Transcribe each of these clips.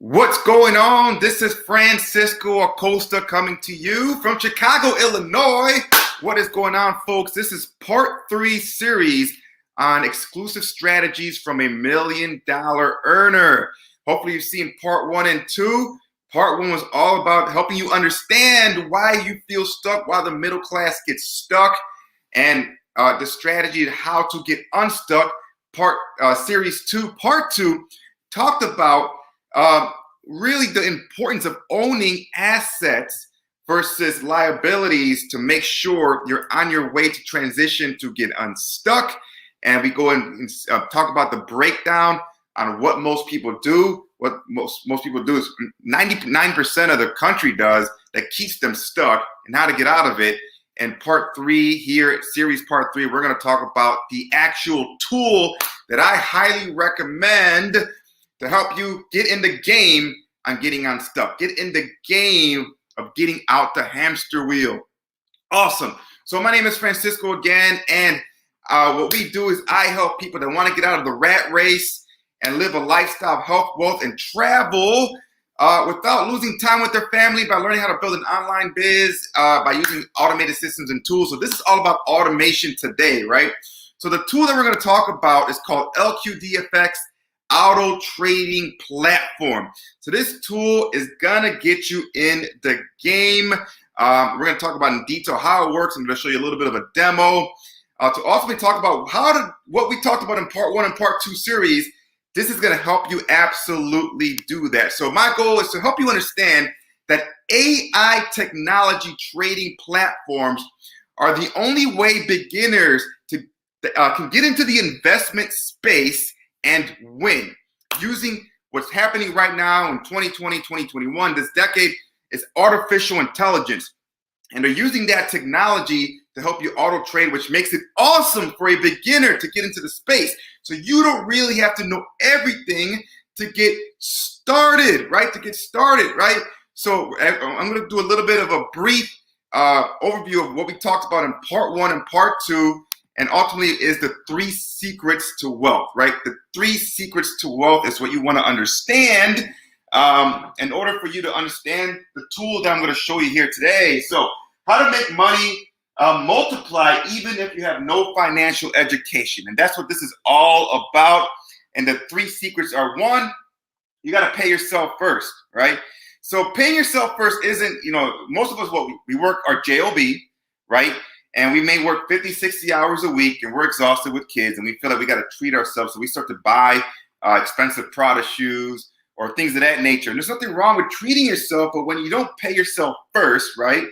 What's going on? This is Francisco Acosta coming to you from Chicago, Illinois. What is going on, folks? This is part 3 series on exclusive strategies from a $1 million earner. Hopefully you've seen part 1 and 2. Part 1 was all about helping you understand why you feel stuck, why the middle class gets stuck, and the strategy of how to get unstuck. Series 2, part 2 talked about really the importance of owning assets versus liabilities to make sure you're on your way to transition to get unstuck. And we go and talk about the breakdown on what most people do. What most people do is 99% of the country does that keeps them stuck and how to get out of it. And part 3 here, series part 3, we're going to talk about the actual tool that I highly recommend to help you get in the game on getting unstuck. Get in the game of getting out the hamster wheel. Awesome. So my name is Francisco again, and what we do is I help people that want to get out of the rat race and live a lifestyle of health, wealth, and travel without losing time with their family by learning how to build an online biz by using automated systems and tools. So this is all about automation today, right? So the tool that we're going to talk about is called LQDfx Auto Trading Platform. So this tool is gonna get you in the game. We're gonna talk about in detail how it works. I'm gonna show you a little bit of a demo. To also talk about what we talked about in part 1 and part 2 series. This is gonna help you absolutely do that. So my goal is to help you understand that AI technology trading platforms are the only way beginners can get into the investment space and win using what's happening right now in 2020, 2021. This decade is artificial intelligence. And they're using that technology to help you auto trade, which makes it awesome for a beginner to get into the space. So you don't really have to know everything to get started, right? So I'm going to do a little bit of a brief overview of what we talked about in part 1 and part 2. And ultimately is the 3 secrets to wealth, right? The 3 secrets to wealth is what you want to understand in order for you to understand the tool that I'm going to show you here today. So how to make money multiply even if you have no financial education. And that's what this is all about. And the 3 secrets are: 1, you got to pay yourself first, right? So paying yourself first isn't, most of us, we work our job, right? And we may work 50, 60 hours a week, and we're exhausted with kids, and we feel like we got to treat ourselves. So we start to buy expensive Prada shoes or things of that nature. And there's nothing wrong with treating yourself, but when you don't pay yourself first, right?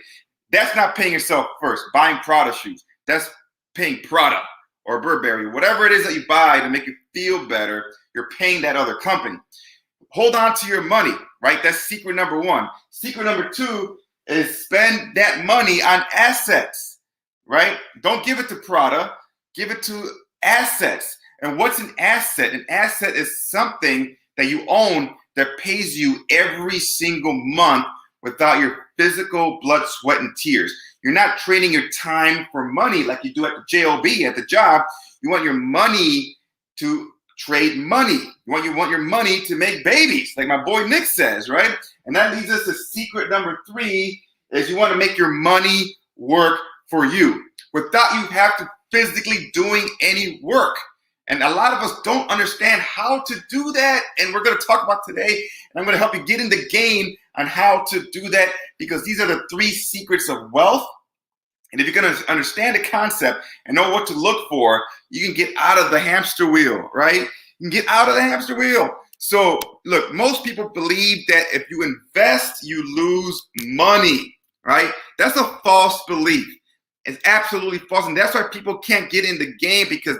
That's not paying yourself first. Buying Prada shoes, that's paying Prada or Burberry, whatever it is that you buy to make you feel better. You're paying that other company. Hold on to your money, right? That's secret number 1. Secret number 2 is spend that money on assets. Right? Don't give it to Prada, give it to assets. And what's an asset? An asset is something that you own that pays you every single month without your physical blood, sweat, and tears. You're not trading your time for money like you do at the job, at the job. You want your money to trade money. You want your money to make babies, like my boy Nick says, right? And that leads us to secret number 3 is you want to make your money work for you without you have to physically doing any work. And a lot of us don't understand how to do that. And we're going to talk about today. And I'm going to help you get in the game on how to do that, because these are the 3 secrets of wealth. And if you're going to understand the concept and know what to look for, you can get out of the hamster wheel, right? You can get out of the hamster wheel. So look, most people believe that if you invest, you lose money, right? That's a false belief. It's absolutely false. And that's why people can't get in the game, because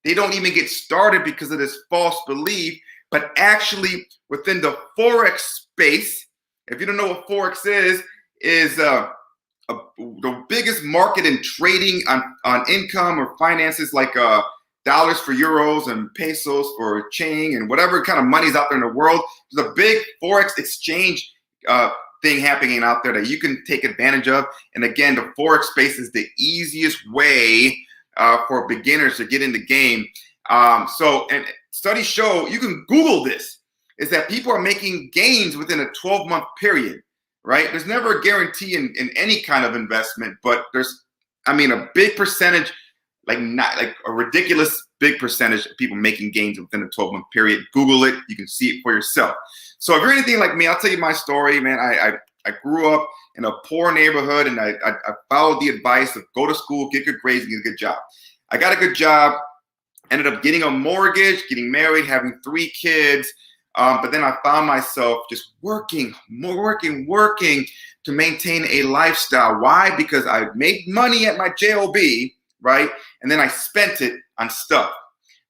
they don't even get started because of this false belief. But actually within the Forex space, if you don't know what Forex is the biggest market in trading on income or finances, like dollars for euros and pesos for Ching and whatever kind of money's out there in the world. There's a big Forex exchange thing happening out there that you can take advantage of. And again, the Forex space is the easiest way for beginners to get in the game. And studies show, you can Google this. is that people are making gains within a 12-month period, right? There's never a guarantee in any kind of investment, but there's, I mean, a big percentage, not like a ridiculous big percentage of people making gains within a 12-month period. Google it, you can see it for yourself. So if you're anything like me, I'll tell you my story, man. I grew up in a poor neighborhood, and I followed the advice of go to school, get good grades, and get a good job. I got a good job, ended up getting a mortgage, getting married, having 3 kids. But then I found myself just working to maintain a lifestyle. Why? Because I made money at my job, right? And then I spent it on stuff.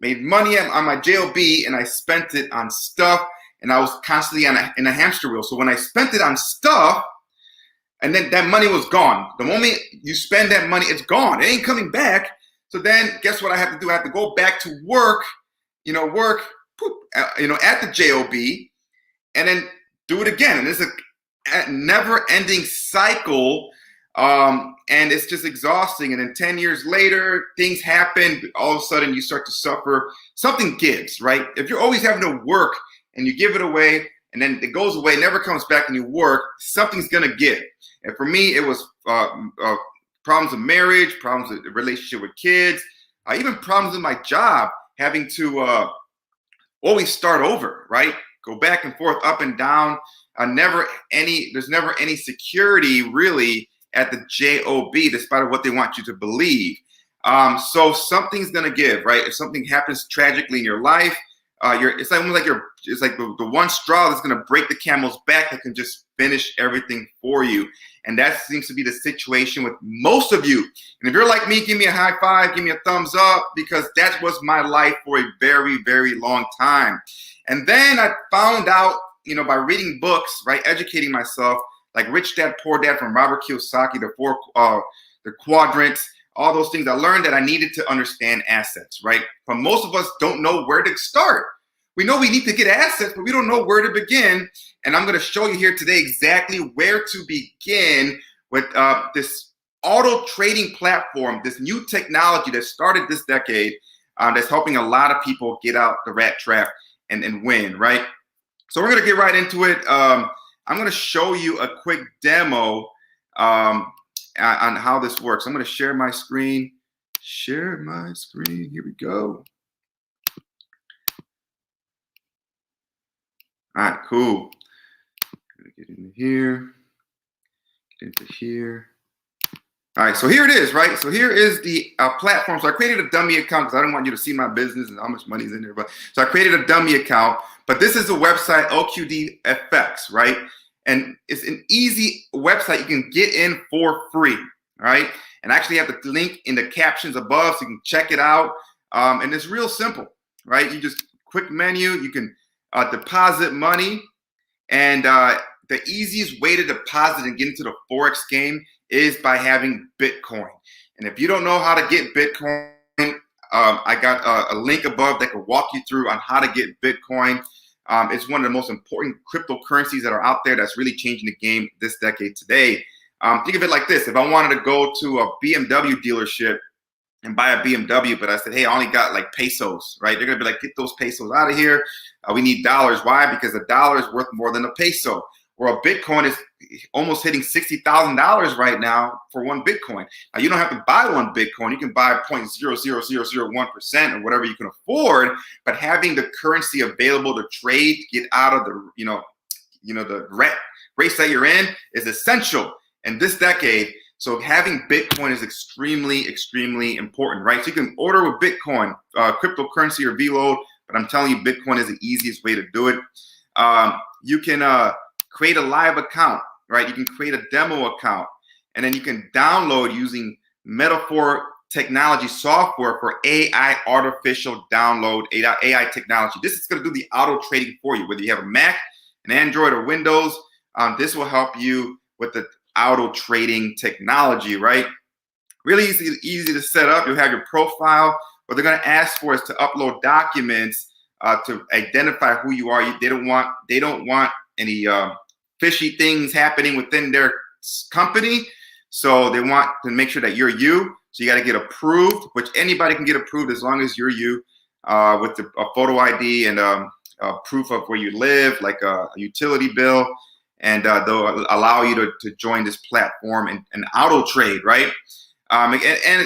Made money on my job, and I spent it on stuff. And I was constantly in a hamster wheel. So when I spent it on stuff, and then that money was gone. The moment you spend that money, it's gone. It ain't coming back. So then guess what I have to do? I have to go back to work, at the job, and then do it again. And it's a never-ending cycle, and it's just exhausting. And then 10 years later, things happen. All of a sudden, you start to suffer. Something gives, right? If you're always having to work and you give it away, and then it goes away, never comes back, and you work, something's going to give. And for me, it was problems of marriage, problems with relationship with kids, even problems with my job, having to always start over, right? Go back and forth, up and down. There's never any security really at the job, despite what they want you to believe. So something's gonna give, right? If something happens tragically in your life, it's like the one straw that's gonna break the camel's back that can just finish everything for you. And that seems to be the situation with most of you. And if you're like me, give me a high five, give me a thumbs up, because that was my life for a very, very long time. And then I found out, by reading books, right, educating myself, like Rich Dad, Poor Dad from Robert Kiyosaki, the quadrants, all those things. I learned that I needed to understand assets, right? But most of us don't know where to start. We know we need to get assets, but we don't know where to begin. And I'm going to show you here today exactly where to begin with this auto trading platform, this new technology that started this decade, that's helping a lot of people get out the rat trap and win, right? So we're going to get right into it. I'm going to show you a quick demo on how this works. I'm going to share my screen. Share my screen. Here we go. All right, cool. Get into here. Get into here. All right, so here it is, right? So here is the platform. So I created a dummy account because I don't want you to see my business and how much money's in there. So I created a dummy account. But this is the website LQDfx, right? And it's an easy website you can get in for free, right? And I actually have the link in the captions above so you can check it out. And it's real simple, right? You just quick menu, you can deposit money. And the easiest way to deposit and get into the Forex game is by having Bitcoin. And if you don't know how to get Bitcoin, I got a link above that can walk you through on how to get Bitcoin. It's one of the most important cryptocurrencies that are out there that's really changing the game this decade today. Think of it like this. If I wanted to go to a BMW dealership and buy a BMW, but I said, hey, I only got like pesos, right? They're going to be like, get those pesos out of here. We need dollars. Why? Because a dollar is worth more than a peso. Or a Bitcoin is almost hitting $60,000 right now for one Bitcoin. Now, you don't have to buy one Bitcoin. You can buy 0.00001% or whatever you can afford. But having the currency available to trade, get out of the, the race that you're in is essential in this decade. So having Bitcoin is extremely, extremely important, right? So you can order with Bitcoin, cryptocurrency or VLOAD, but I'm telling you, Bitcoin is the easiest way to do it. You can create a live account, right? You can create a demo account, and then you can download using Metaphor technology software for AI artificial download, AI technology. This is going to do the auto trading for you, whether you have a Mac, an Android, or Windows. This will help you with the auto trading technology, right? Really easy to set up. You'll have your profile. What they're going to ask for is to upload documents to identify who you are. They don't want any fishy things happening within their company. So they want to make sure that you're you. So you got to get approved, which anybody can get approved as long as you're you, with a photo ID and proof of where you live, like a utility bill, and they'll allow you to join this platform and auto trade, right? And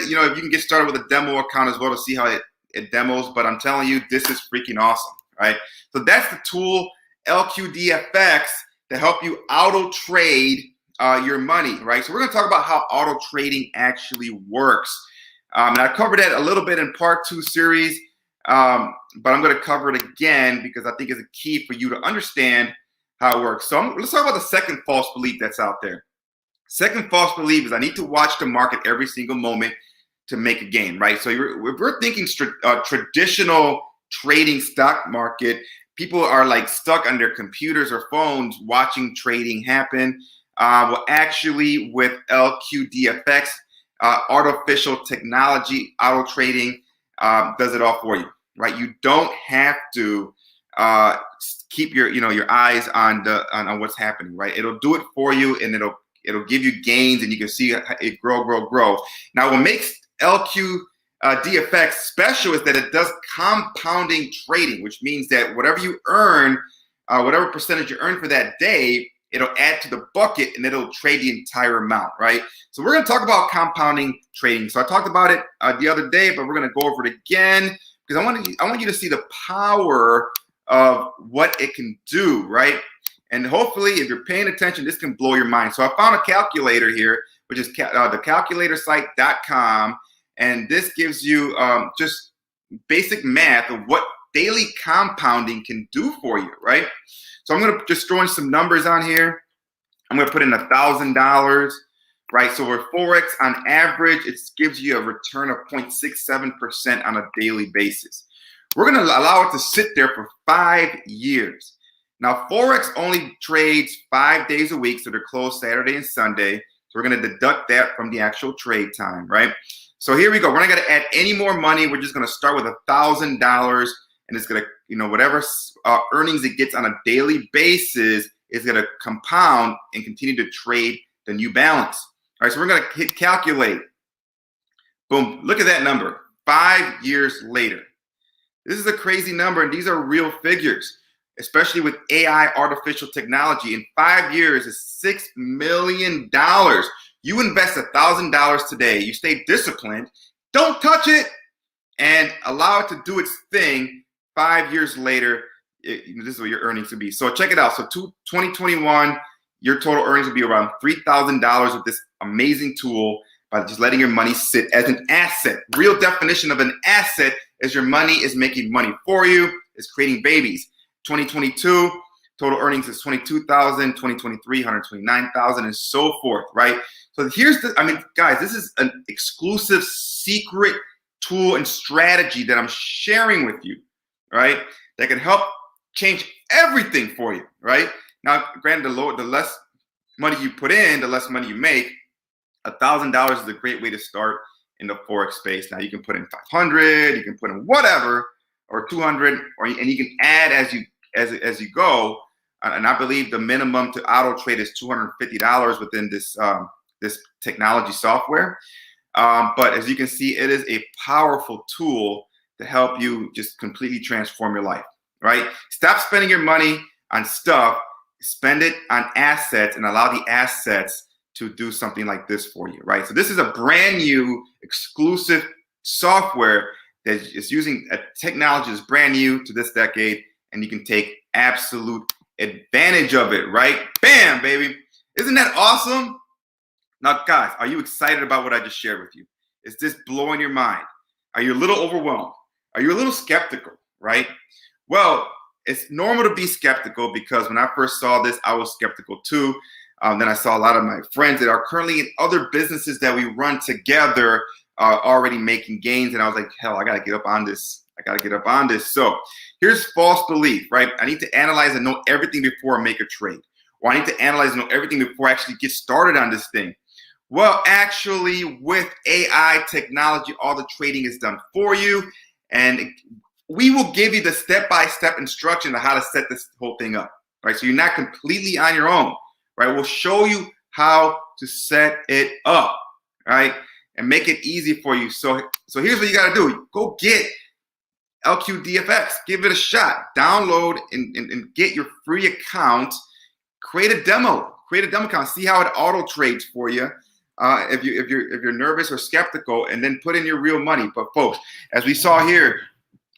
you know, you can get started with a demo account as well to see how it demos. But I'm telling you, this is freaking awesome, right? So that's the tool LQDfx to help you auto trade your money, right? So we're going to talk about how auto trading actually works. And I covered that a little bit in part 2 series, but I'm going to cover it again because I think it's a key for you to understand how it works. So let's talk about the second false belief that's out there. Second false belief is I need to watch the market every single moment to make a gain, right? So if we're thinking traditional trading stock market, people are like stuck on their computers or phones watching trading happen. Well, actually, with LQDfx, artificial technology, auto trading does it all for you, right? You don't have to keep your eyes on what's happening, right? It'll do it for you, and it'll give you gains, and you can see it grow. Now, what makes LQDfx special is that it does compounding trading, which means that whatever you earn, whatever percentage you earn for that day, it'll add to the bucket and it'll trade the entire amount, right? So we're going to talk about compounding trading. So I talked about it the other day, but we're going to go over it again because I want you to see the power of what it can do, right? And hopefully, if you're paying attention, this can blow your mind. So I found a calculator here, which is the calculatorsite.com. And this gives you just basic math of what daily compounding can do for you, right? So I'm going to just throw in some numbers on here. I'm going to put in $1,000, right? So with Forex, on average, it gives you a return of 0.67% on a daily basis. We're going to allow it to sit there for 5 years. Now, Forex only trades 5 days a week, so they're closed Saturday and Sunday. So we're going to deduct that from the actual trade time, right? So here we go. We're not going to add any more money. We're just going to start with $1,000, and it's going to, whatever earnings it gets on a daily basis is going to compound and continue to trade the new balance. All right, so we're going to hit calculate. Boom, look at that number, 5 years later. This is a crazy number, and these are real figures, especially with AI, artificial technology. In 5 years, it's $6 million. You invest $1,000 today, you stay disciplined, don't touch it, and allow it to do its thing. 5 years later, this is what your earnings will be. So check it out. So 2021, your total earnings will be around $3,000 with this amazing tool by just letting your money sit as an asset. Real definition of an asset is your money is making money for you, it's creating babies. 2022, total earnings is $22,000, 2023, $129,000, and so forth, right? So here's guys, this is an exclusive secret tool and strategy that I'm sharing with you, right? That can help change everything for you, right? Now, granted, the less money you put in, the less money you make. $1,000 is a great way to start in the Forex space. Now you can put in 500, you can put in whatever, or 200, and you can add as you go. And I believe the minimum to auto trade is $250 within this technology software. But as you can see, it is a powerful tool to help you just completely transform your life, right? Stop spending your money on stuff, spend it on assets, and allow the assets to do something like this for you, right? So this is a brand new exclusive software that is using a technology that's brand new to this decade, and you can take absolute advantage of it, right? Bam, baby. Isn't that awesome? Now, guys, are you excited about what I just shared with you? Is this blowing your mind? Are you a little overwhelmed? Are you a little skeptical, right? Well, it's normal to be skeptical because when I first saw this, I was skeptical too. Then I saw a lot of my friends that are currently in other businesses that we run together already making gains. And I was like, hell, I got to get up on this. So here's false belief, right? I need to analyze and know everything before I make a trade. Or I need to analyze and know everything before I actually get started on this thing. Well, actually, with AI technology, all the trading is done for you. And we will give you the step-by-step instruction on how to set this whole thing up, right? So you're not completely on your own, right? We'll show you how to set it up, right? And make it easy for you. So here's what you got to do. Go get LQDfx. Give it a shot. Download and get your free account. Create a demo. Create a demo account. See how it auto trades for you. If you're nervous or skeptical, and then put in your real money. But folks, as we saw here,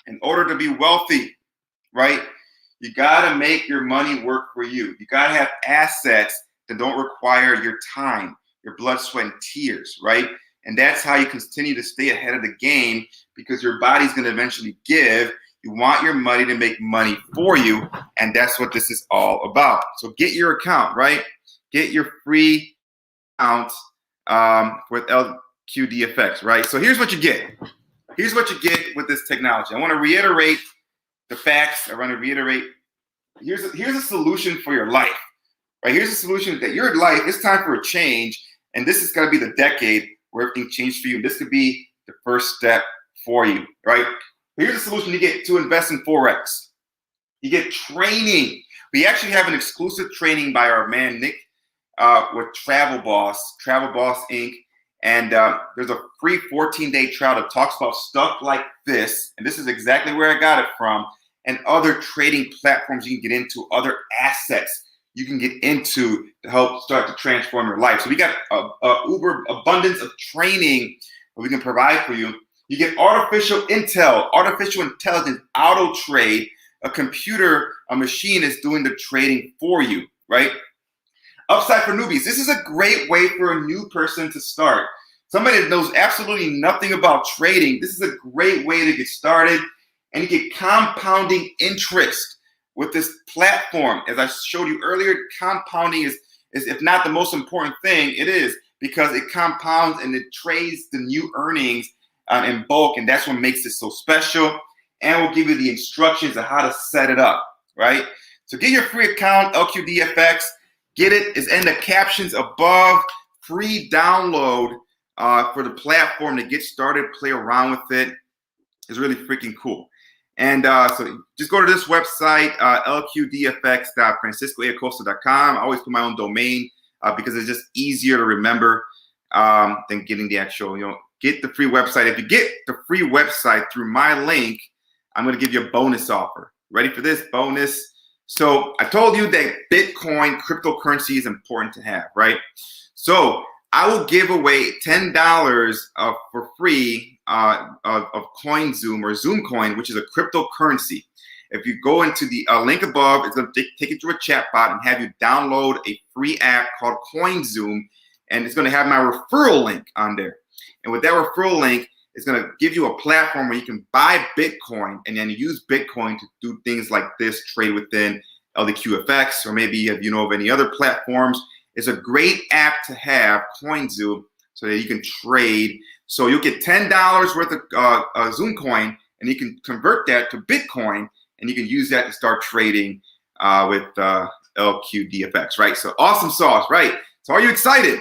in order to be wealthy, right, you gotta make your money work for you. You gotta have assets that don't require your time, your blood, sweat, and tears, right? And that's how you continue to stay ahead of the game, because your body's gonna eventually give. You want your money to make money for you, and that's what this is all about. So get your account, right? Get your free account with LQDfx, right? So here's what you get. Here's what you get with this technology. I want to reiterate the facts. I want to reiterate. Here's a solution for your life, right? Here's a solution that your life, it's time for a change, and this is going to be the decade where everything changed for you. This could be the first step for you, right? Here's a solution you get to invest in Forex. You get training. We actually have an exclusive training by our man Nick with Travel Boss Inc. And there's a free 14-day trial that talks about stuff like this. And this is exactly where I got it from. And other trading platforms you can get into, other assets you can get into to help start to transform your life. So we got uber abundance of training that we can provide for you. You get artificial intelligence auto trade. A machine is doing the trading for you, right? Upside for newbies. This is a great way for a new person to start. Somebody that knows absolutely nothing about trading. This is a great way to get started, and you get compounding interest with this platform. As I showed you earlier, compounding is if not the most important thing, it is, because it compounds and it trades the new earnings in bulk, and that's what makes it so special. And we'll give you the instructions on how to set it up, right? So get your free account, LQDfx. Get it. It's in the captions above. Free download for the platform to get started, play around with it. It's really freaking cool. And so just go to this website, lqdfx.franciscoacosta.com. I always put my own domain because it's just easier to remember than getting the actual, get the free website. If you get the free website through my link, I'm going to give you a bonus offer. Ready for this bonus? So I told you that Bitcoin, cryptocurrency, is important to have, right? So I will give away $10 for free of CoinZoom or ZoomCoin, which is a cryptocurrency. If you go into the link above, it's going to take you to a chat bot and have you download a free app called CoinZoom, and it's going to have my referral link on there. And with that referral link, it's going to give you a platform where you can buy Bitcoin and then use Bitcoin to do things like this, trade within LQDfx, or maybe if you know of any other platforms. It's a great app to have, CoinZoom, so that you can trade. So you'll get $10 worth of Zoom coin, and you can convert that to Bitcoin, and you can use that to start trading with LQDfx, right? So awesome sauce, right? So are you excited?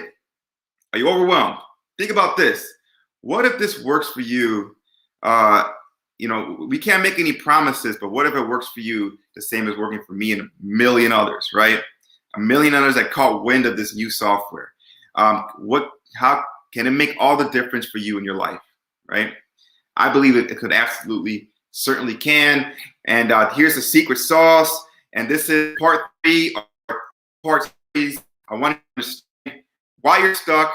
Are you overwhelmed? Think about this. What if this works for you? We can't make any promises, but what if it works for you the same as working for me and a million others, right? A million others that caught wind of this new software. How can it make all the difference for you in your life, right? I believe it could absolutely, certainly can. And here's the secret sauce. And this is part 3 of part 3. I want to understand why you're stuck,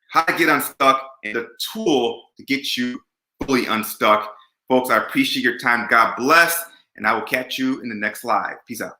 how to get unstuck, and the tool to get you fully unstuck. Folks, I appreciate your time. God bless, and I will catch you in the next live. Peace out.